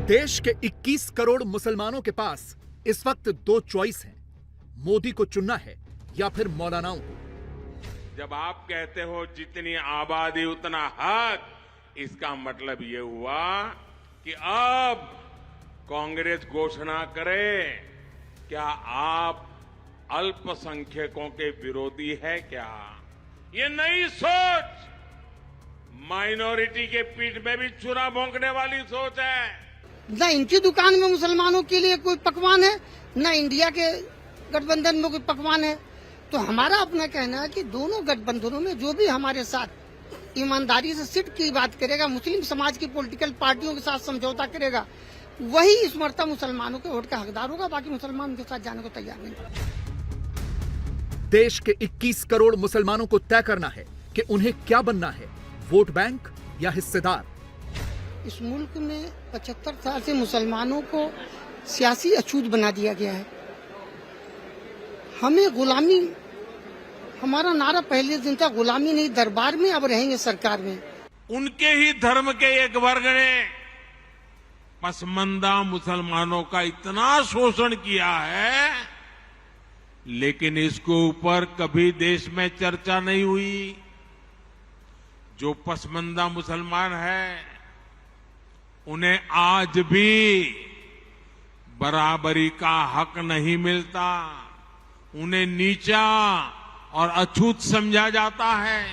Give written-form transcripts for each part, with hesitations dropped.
देश के 21 करोड़ मुसलमानों के पास इस वक्त दो चॉइस हैं, मोदी को चुनना है या फिर मौलानाओं को। जब आप कहते हो जितनी आबादी उतना हक, इसका मतलब ये हुआ कि अब कांग्रेस घोषणा करे, क्या आप अल्पसंख्यकों के विरोधी है क्या? ये नई सोच माइनॉरिटी के पीठ में भी छुरा भोंकने वाली सोच है। न इनकी दुकान में मुसलमानों के लिए कोई पकवान है, न इंडिया के गठबंधन में कोई पकवान है। तो हमारा अपना कहना है कि दोनों गठबंधनों में जो भी हमारे साथ ईमानदारी से सिट की बात करेगा, मुस्लिम समाज की पॉलिटिकल पार्टियों के साथ समझौता करेगा, वही इस मर्तबा मुसलमानों के वोट का हकदार होगा। बाकी मुसलमान उनके साथ जाने को तैयार नहीं। देश के 21 करोड़ मुसलमानों को तय करना है कि उन्हें क्या बनना है, वोट बैंक या हिस्सेदार। इस मुल्क में 75 साल से मुसलमानों को सियासी अछूत बना दिया गया है। हमें गुलामी, हमारा नारा पहले दिन था गुलामी नहीं दरबार में, अब रहेंगे सरकार में। उनके ही धर्म के एक वर्ग ने पसमंदा मुसलमानों का इतना शोषण किया है, लेकिन इसके ऊपर कभी देश में चर्चा नहीं हुई। जो पसमंदा मुसलमान है उन्हें आज भी बराबरी का हक नहीं मिलता, उन्हें नीचा और अछूत समझा जाता है।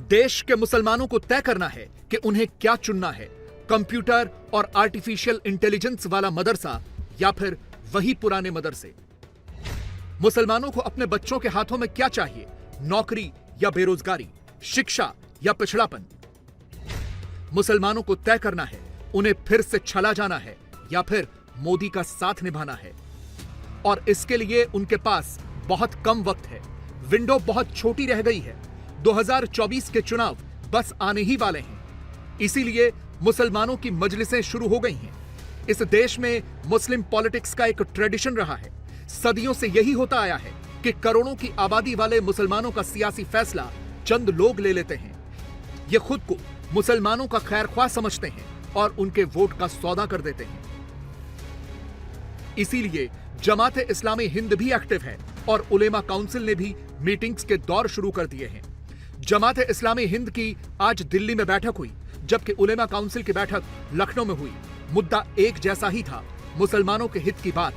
देश के मुसलमानों को तय करना है कि उन्हें क्या चुनना है, कंप्यूटर और आर्टिफिशियल इंटेलिजेंस वाला मदरसा या फिर वही पुराने मदरसे। मुसलमानों को अपने बच्चों के हाथों में क्या चाहिए, नौकरी या बेरोजगारी, शिक्षा या पिछड़ापन। मुसलमानों को तय करना है उन्हें फिर से छला जाना है या फिर मोदी का साथ निभाना है। और इसके लिए उनके पास बहुत कम वक्त है, विंडो बहुत छोटी रह गई है। 2024 के चुनाव बस आने ही वाले हैं, इसीलिए मुसलमानों की मजलिसें शुरू हो गई हैं। इस देश में मुस्लिम पॉलिटिक्स का एक ट्रेडिशन रहा है। सदियों से यही होता आया है कि करोड़ों की आबादी वाले मुसलमानों का सियासी फैसला चंद लोग ले लेते हैं। ये खुद को मुसलमानों का खैरख्वाह समझते हैं और उनके वोट का सौदा कर देते हैं। इसीलिए जमात इस्लामी हिंद भी एक्टिव है और उलेमा काउंसिल ने भी मीटिंग्स के दौर शुरू कर दिए हैं। जमात इस्लामी हिंद की आज दिल्ली में बैठक हुई, जबकि उलेमा काउंसिल की बैठक लखनऊ में हुई। मुद्दा एक जैसा ही था, मुसलमानों के हित की बात।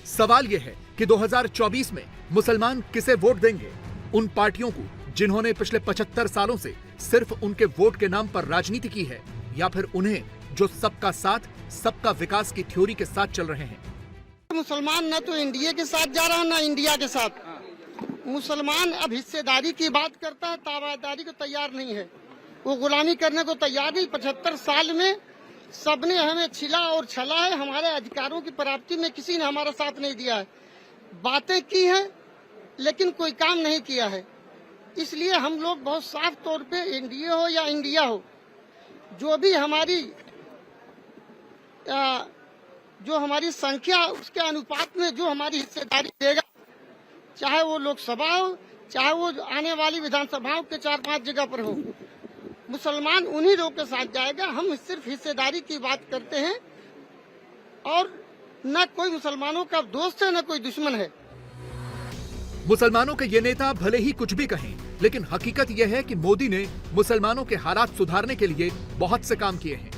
सवाल यह है कि 2024 में मुसलमान किसे वोट देंगे? उन पार्टियों को जिन्होंने पिछले 75 सालों से सिर्फ उनके वोट के नाम पर राजनीति की है, या फिर उन्हें जो सबका साथ सबका विकास की थ्योरी के साथ चल रहे हैं? मुसलमान न तो इंडिया के साथ जा रहा न इंडिया के साथ। मुसलमान अब हिस्सेदारी की बात करता है, ताबेदारी को तैयार नहीं है। वो गुलामी करने को तैयार नहीं। 75 साल में सबने हमें छिला और छला है। हमारे अधिकारों की प्राप्ति में किसी ने हमारा साथ नहीं दिया है। बातें की है लेकिन कोई काम नहीं किया है। इसलिए हम लोग बहुत साफ तौर पे एनडीए हो या इंडिया हो, जो भी हमारी संख्या उसके अनुपात में जो हमारी हिस्सेदारी देगा, चाहे वो लोकसभा हो, चाहे वो आने वाली विधानसभाओं के 4-5 जगह पर हो, मुसलमान उन्हीं लोग के साथ जाएगा। हम सिर्फ हिस्सेदारी की बात करते हैं और न कोई मुसलमानों का दोस्त है न कोई दुश्मन है। मुसलमानों के ये नेता भले ही कुछ भी कहें, लेकिन हकीकत यह है कि मोदी ने मुसलमानों के हालात सुधारने के लिए बहुत से काम किए हैं।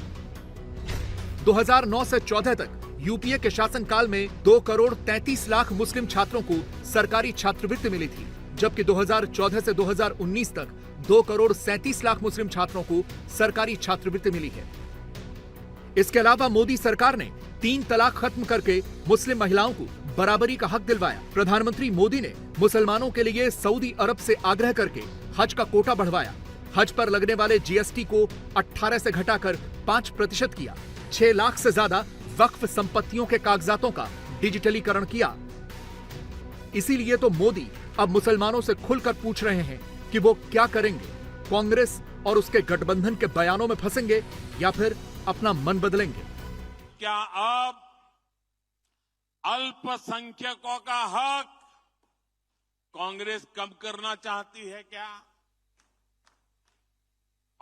2009 से 14 तक यूपीए के शासनकाल में 2 करोड़ 33 लाख मुस्लिम छात्रों को सरकारी छात्रवृत्ति मिली थी, जबकि 2014 से 2019 तक 2 करोड़ 37 लाख मुस्लिम छात्रों को सरकारी छात्रवृत्ति मिली है। इसके अलावा मोदी सरकार ने 3 तलाक खत्म करके मुस्लिम महिलाओं को बराबरी का हक दिलवाया। प्रधानमंत्री मोदी ने मुसलमानों के लिए सऊदी अरब से आग्रह करके हज का कोटा बढ़वाया। हज पर लगने वाले जीएसटी को 18 से घटाकर 5% किया। 6 लाख से ज्यादा वक्फ संपत्तियों के कागजातों का डिजिटलीकरण किया। इसीलिए तो मोदी अब मुसलमानों से खुलकर पूछ रहे हैं कि वो क्या करेंगे। कांग्रेस और उसके गठबंधन के बयानों में फंसेंगे या फिर अपना मन बदलेंगे? क्या अब अल्पसंख्यकों का हक कांग्रेस कम करना चाहती है क्या?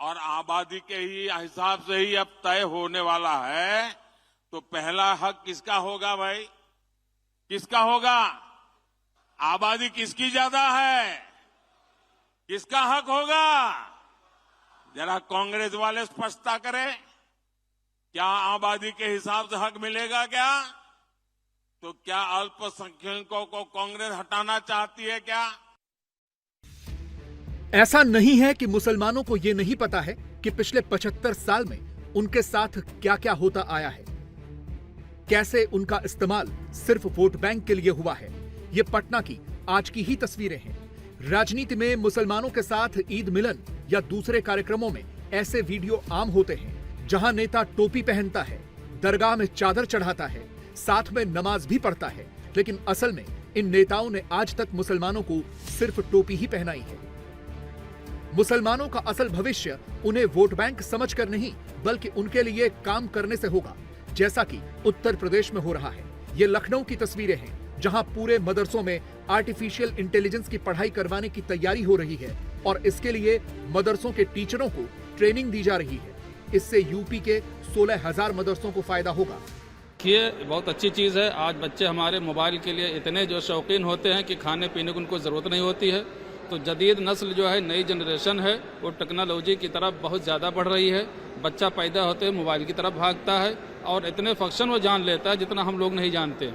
और आबादी के ही हिसाब से ही अब तय होने वाला है, तो पहला हक किसका होगा भाई? किसका होगा? आबादी किसकी ज्यादा है? किसका हक होगा? जरा कांग्रेस वाले स्पष्टता करें। क्या आबादी के हिसाब से हक मिलेगा क्या? तो क्या अल्पसंख्यकों को कांग्रेस हटाना चाहती है क्या? ऐसा नहीं है कि मुसलमानों को यह नहीं पता है कि पिछले 75 साल में उनके साथ क्या क्या होता आया है, कैसे उनका इस्तेमाल सिर्फ वोट बैंक के लिए हुआ है। ये पटना की आज की ही तस्वीरें हैं। राजनीति में मुसलमानों के साथ ईद मिलन या दूसरे कार्यक्रमों में ऐसे वीडियो आम होते हैं जहां नेता टोपी पहनता है, दरगाह में चादर चढ़ाता है, साथ में नमाज भी पढ़ता है, लेकिन असल में इन नेताओं ने आज तक मुसलमानों को सिर्फ टोपी ही पहनाई है। मुसलमानों का असल भविष्य उन्हें वोट बैंक समझकर नहीं, बल्कि उनके लिए काम करने से होगा, जैसा कि उत्तर प्रदेश में हो रहा है। ये लखनऊ की तस्वीरें हैं, जहां पूरे मदरसों में आर्टिफिशियल इंटेलिजेंस की पढ़ाई करवाने की तैयारी हो रही है और इसके लिए मदरसों के टीचरों को ट्रेनिंग दी जा रही है। इससे यूपी के 16,000 मदरसों को फायदा होगा। ये बहुत अच्छी चीज़ है। आज बच्चे हमारे मोबाइल के लिए इतने जो शौकीन होते हैं कि खाने पीने की उनको ज़रूरत नहीं होती है। तो जदीद नस्ल जो है, नई जनरेशन है, वो टेक्नोलॉजी की तरफ बहुत ज़्यादा बढ़ रही है। बच्चा पैदा होते मोबाइल की तरफ भागता है और इतने फंक्शन वो जान लेता है जितना हम लोग नहीं जानते।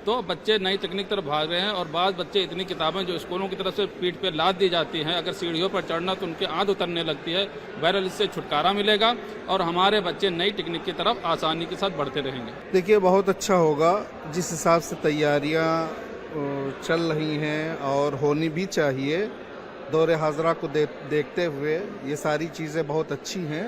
तो बच्चे नई तकनीक तरफ भाग रहे हैं और बाद बच्चे इतनी किताबें जो स्कूलों की तरफ से पीठ पे लाद दी जाती हैं, अगर सीढ़ियों पर चढ़ना तो उनकी आंध उतरने लगती है। बहरहाल इससे छुटकारा मिलेगा और हमारे बच्चे नई तकनीक की तरफ आसानी के साथ बढ़ते रहेंगे। देखिए, बहुत अच्छा होगा। जिस हिसाब से तैयारियां चल रही हैं और होनी भी चाहिए, दौरे हाजरा को देखते हुए ये सारी चीज़ें बहुत अच्छी हैं।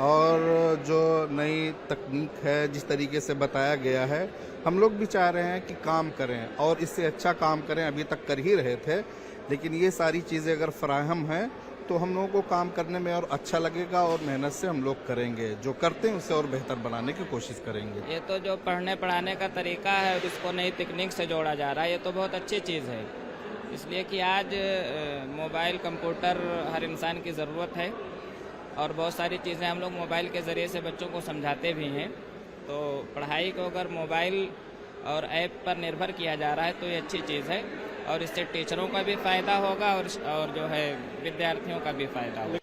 और जो नई तकनीक है, जिस तरीके से बताया गया है, हम लोग भी चाह रहे हैं कि काम करें और इससे अच्छा काम करें। अभी तक कर ही रहे थे, लेकिन ये सारी चीज़ें अगर फराहम हैं तो हम लोगों को काम करने में और अच्छा लगेगा और मेहनत से हम लोग करेंगे। जो करते हैं उसे और बेहतर बनाने की कोशिश करेंगे। ये तो जो पढ़ने पढ़ाने का तरीका है और इसको नई तकनीक से जोड़ा जा रहा है, ये तो बहुत अच्छी चीज़ है। इसलिए कि आज मोबाइल, कंप्यूटर हर इंसान की ज़रूरत है और बहुत सारी चीज़ें हम लोग मोबाइल के ज़रिए से बच्चों को समझाते भी हैं। तो पढ़ाई को अगर मोबाइल और ऐप पर निर्भर किया जा रहा है तो ये अच्छी चीज़ है और इससे टीचरों का भी फ़ायदा होगा और जो है विद्यार्थियों का भी फ़ायदा होगा।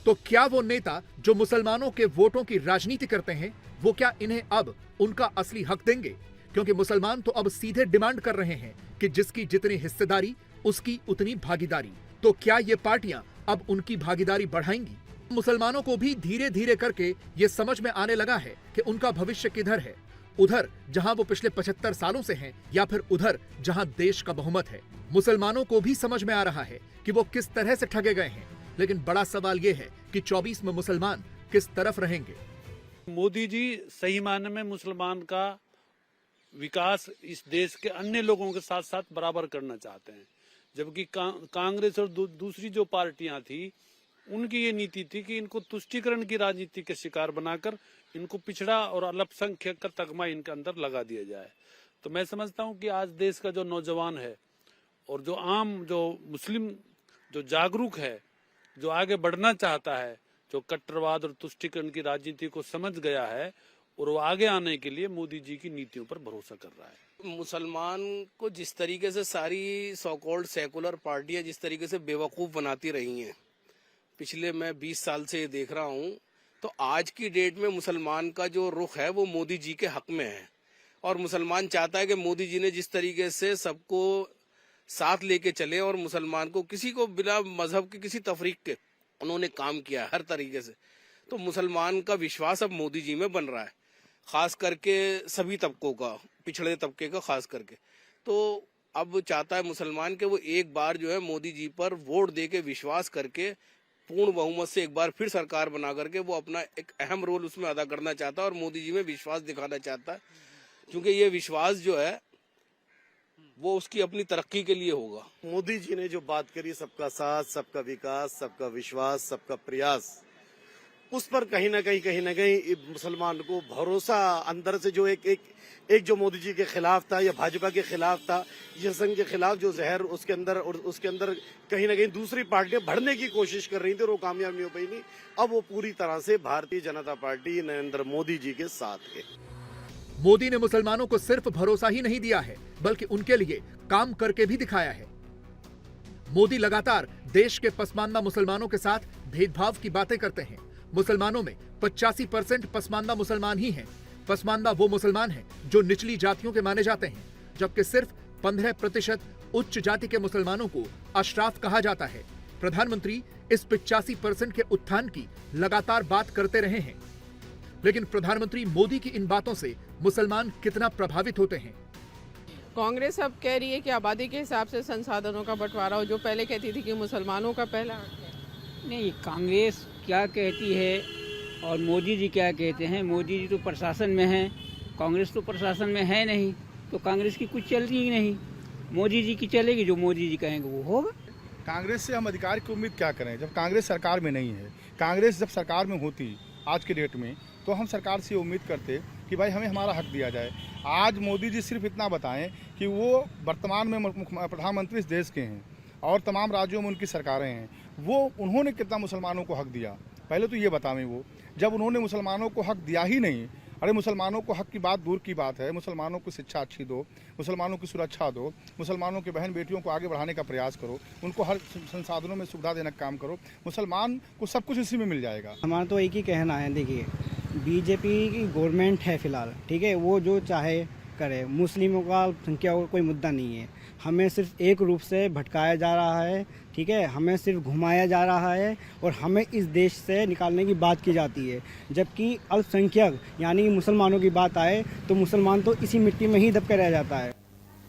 तो क्या वो नेता जो मुसलमानों के वोटों की राजनीति करते हैं, वो क्या इन्हें अब उनका असली हक देंगे? क्योंकि मुसलमान तो अब सीधे डिमांड कर रहे हैं कि जिसकी जितनी हिस्सेदारी उसकी उतनी भागीदारी। तो क्या ये पार्टियां अब उनकी भागीदारी बढ़ाएंगी? मुसलमानों को भी धीरे धीरे करके ये समझ में आने लगा है कि उनका भविष्य किधर है, उधर जहां वो पिछले 75 सालों से हैं या फिर उधर जहां देश का बहुमत है। मुसलमानों को भी समझ में आ रहा है कि वो किस तरह से ठगे गए हैं, लेकिन बड़ा सवाल ये है कि 24 में मुसलमान किस तरफ रहेंगे। मोदी जी सही मायने में मुसलमान का विकास इस देश के अन्य लोगों के साथ साथ बराबर करना चाहते हैं, जबकि कांग्रेस और दूसरी जो पार्टियां थी उनकी ये नीति थी कि इनको तुष्टीकरण की राजनीति के शिकार बनाकर इनको पिछड़ा और अल्पसंख्यक का तगमा इनके अंदर लगा दिया जाए। तो मैं समझता हूं कि आज देश का जो नौजवान है और जो आम जो मुस्लिम जो जागरूक है, जो आगे बढ़ना चाहता है, जो कट्टरवाद और तुष्टीकरण की राजनीति को समझ गया है और वो आगे आने के लिए मोदी जी की नीतियों पर भरोसा कर रहा है। मुसलमान को जिस तरीके से सारी सो कॉल्ड सेकुलर पार्टियां जिस तरीके से बेवकूफ बनाती रही हैं, पिछले मैं 20 साल से ये देख रहा हूँ, तो आज की डेट में मुसलमान का जो रुख है वो मोदी जी के हक में है। और मुसलमान चाहता है कि मोदी जी ने जिस तरीके से सबको साथ लेके चले और मुसलमान को किसी को बिना मजहब के किसी तफरीक के उन्होंने काम किया हर तरीके से, तो मुसलमान का विश्वास अब मोदी जी में बन रहा है, खास करके सभी तबकों का, पिछड़े तबके का खास करके। तो अब चाहता है मुसलमान के वो एक बार जो है मोदी जी पर वोट दे के विश्वास करके पूर्ण बहुमत से एक बार फिर सरकार बना करके वो अपना एक अहम रोल उसमें अदा करना चाहता है और मोदी जी में विश्वास दिखाना चाहता है, क्योंकि ये विश्वास जो है वो उसकी अपनी तरक्की के लिए होगा। मोदी जी ने जो बात करी, सबका साथ, सबका विकास, सबका विश्वास, सबका प्रयास, उस पर कहीं ना कहीं मुसलमान को भरोसा अंदर से जो एक जो मोदी जी के खिलाफ था या भाजपा के खिलाफ था या संघ के खिलाफ जो जहर उसके अंदर कहीं ना कहीं दूसरी पार्टियां भरने की कोशिश कर रही थी और वो कामयाब नहीं हो पाई। नहीं, अब वो पूरी तरह से भारतीय जनता पार्टी नरेंद्र मोदी जी के साथ है। मोदी ने मुसलमानों को सिर्फ भरोसा ही नहीं दिया है बल्कि उनके लिए काम करके भी दिखाया है। मोदी लगातार देश के पसमानदा मुसलमानों के साथ भेदभाव की बातें करते हैं। मुसलमानों में 85% पसमानदा मुसलमान ही हैं। पसमानदा वो मुसलमान हैं जो निचली जातियों के माने जाते हैं, जबकि सिर्फ 15% उच्च जाति के मुसलमानों को अशराफ कहा जाता है। प्रधानमंत्री इस 85% के उत्थान की लगातार बात करते रहे हैं, लेकिन प्रधानमंत्री मोदी की इन बातों से मुसलमान कितना प्रभावित होते हैं? कांग्रेस अब कह रही है कि आबादी के हिसाब से संसाधनों का बंटवारा हो, जो पहले कहती थी कि मुसलमानों का पहला हक है। नहीं, कांग्रेस क्या कहती है और मोदी जी क्या कहते हैं? मोदी जी तो प्रशासन में हैं, कांग्रेस तो प्रशासन में है नहीं, तो कांग्रेस की कुछ चलती ही नहीं। मोदी जी की चलेगी, जो मोदी जी कहेंगे वो होगा। कांग्रेस से हम अधिकार की उम्मीद क्या करें जब कांग्रेस सरकार में नहीं है? कांग्रेस जब सरकार में होती आज के डेट में तो हम सरकार से उम्मीद करते कि भाई हमें हमारा हक दिया जाए। आज मोदी जी सिर्फ इतना बताएं कि वो वर्तमान में प्रधानमंत्री इस देश के हैं और तमाम राज्यों में उनकी सरकारें हैं, वो उन्होंने कितना मुसलमानों को हक दिया, पहले तो ये बतावें। वो जब उन्होंने मुसलमानों को हक दिया ही नहीं, अरे मुसलमानों को हक की बात दूर की बात है, मुसलमानों को शिक्षा अच्छी दो, मुसलमानों की सुरक्षा दो, मुसलमानों के बहन बेटियों को आगे बढ़ाने का प्रयास करो, उनको हर संसाधनों में सुविधा देने का काम करो, मुसलमान को सब कुछ इसी में मिल जाएगा। हमारा तो एक ही कहना है, देखिए बीजेपी की गवर्नमेंट है फिलहाल, ठीक है, वो जो चाहे करे, मुस्लिमों का संख्या कोई मुद्दा नहीं है। हमें सिर्फ एक रूप से भटकाया जा रहा है, ठीक है, हमें सिर्फ घुमाया जा रहा है और हमें इस देश से निकालने की बात की जाती है। जबकि अल्पसंख्यक यानी मुसलमानों की बात आए तो मुसलमान तो इसी मिट्टी में ही दब कर रह जाता है।